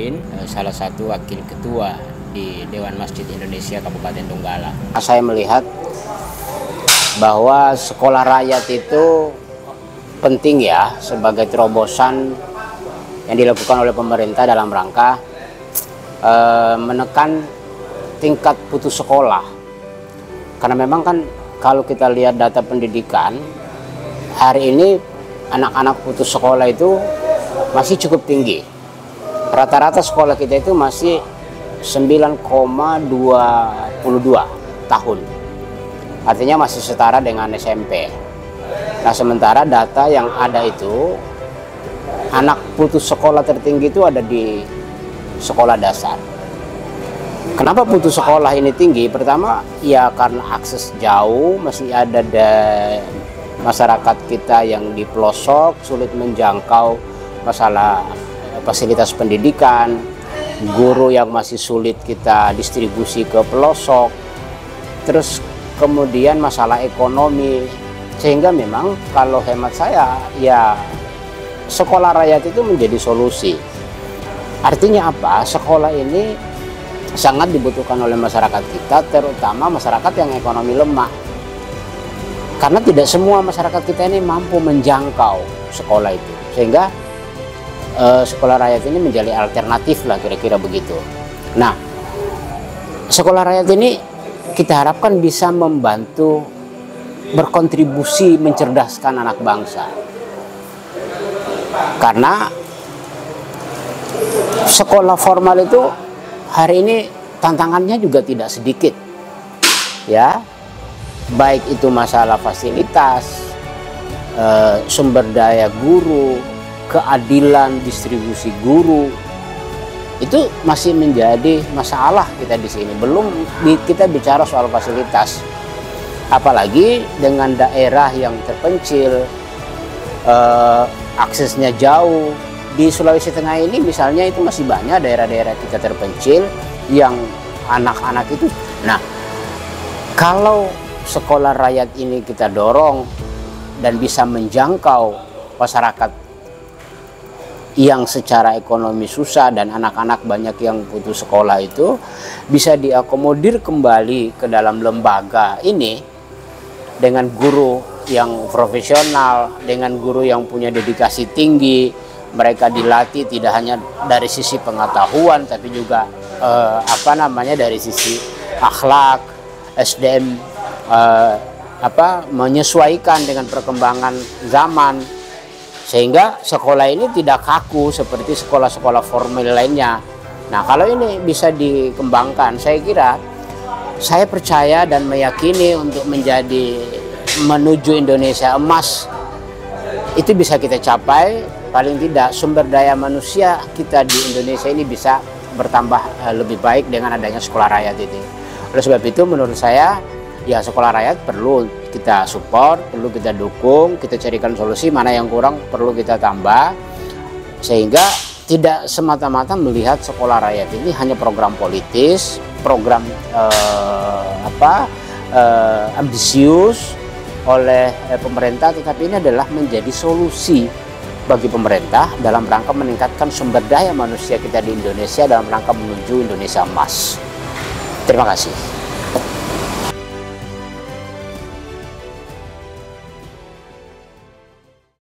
Nurdin, salah satu wakil ketua di Dewan Masjid Indonesia Kabupaten Donggala. Saya melihat bahwa sekolah rakyat itu penting ya sebagai terobosan yang dilakukan oleh pemerintah dalam rangka menekan tingkat putus sekolah. Karena memang kan kalau kita lihat data pendidikan, hari ini anak-anak putus sekolah itu masih cukup tinggi. Rata-rata sekolah kita itu masih 9,22 tahun. Artinya masih setara dengan SMP. Nah, sementara data yang ada itu, anak putus sekolah tertinggi itu ada di sekolah dasar. Kenapa putus sekolah ini tinggi? Pertama, ya karena akses jauh, masih ada masyarakat kita yang di pelosok, sulit menjangkau masalah fasilitas pendidikan, guru yang masih sulit kita distribusi ke pelosok, terus kemudian masalah ekonomi, sehingga memang kalau hemat saya ya sekolah rakyat itu menjadi solusi. Artinya apa? Sekolah ini sangat dibutuhkan oleh masyarakat kita, terutama masyarakat yang ekonomi lemah. Karena tidak semua masyarakat kita ini mampu menjangkau sekolah itu, sehingga sekolah rakyat ini menjadi alternatif lah, kira-kira begitu. Nah, sekolah rakyat ini kita harapkan bisa membantu berkontribusi mencerdaskan anak bangsa. Karena sekolah formal itu hari ini tantangannya juga tidak sedikit, ya, baik itu masalah fasilitas, sumber daya guru, keadilan distribusi guru, itu masih menjadi masalah kita di sini. Belum kita bicara soal fasilitas, apalagi dengan daerah yang terpencil, aksesnya jauh. Di Sulawesi Tengah ini misalnya itu masih banyak daerah-daerah kita terpencil yang anak-anak itu. Nah, kalau sekolah rakyat ini kita dorong dan bisa menjangkau masyarakat yang secara ekonomi susah dan anak-anak banyak yang putus sekolah, itu bisa diakomodir kembali ke dalam lembaga ini dengan guru yang profesional, dengan guru yang punya dedikasi tinggi. Mereka dilatih tidak hanya dari sisi pengetahuan, tapi juga dari sisi akhlak, SDM, menyesuaikan dengan perkembangan zaman, sehingga sekolah ini tidak kaku seperti sekolah-sekolah formal lainnya. Nah, kalau ini bisa dikembangkan, saya percaya dan meyakini untuk menuju Indonesia emas itu bisa kita capai. Paling tidak sumber daya manusia kita di Indonesia ini bisa bertambah lebih baik dengan adanya sekolah rakyat ini. Oleh sebab itu menurut saya ya sekolah rakyat perlu kita support, perlu kita dukung, kita carikan solusi, mana yang kurang perlu kita tambah, sehingga tidak semata-mata melihat sekolah rakyat ini hanya program politis, program ambisius oleh pemerintah, tetapi ini adalah menjadi solusi bagi pemerintah dalam rangka meningkatkan sumber daya manusia kita di Indonesia dalam rangka menuju Indonesia emas. Terima kasih.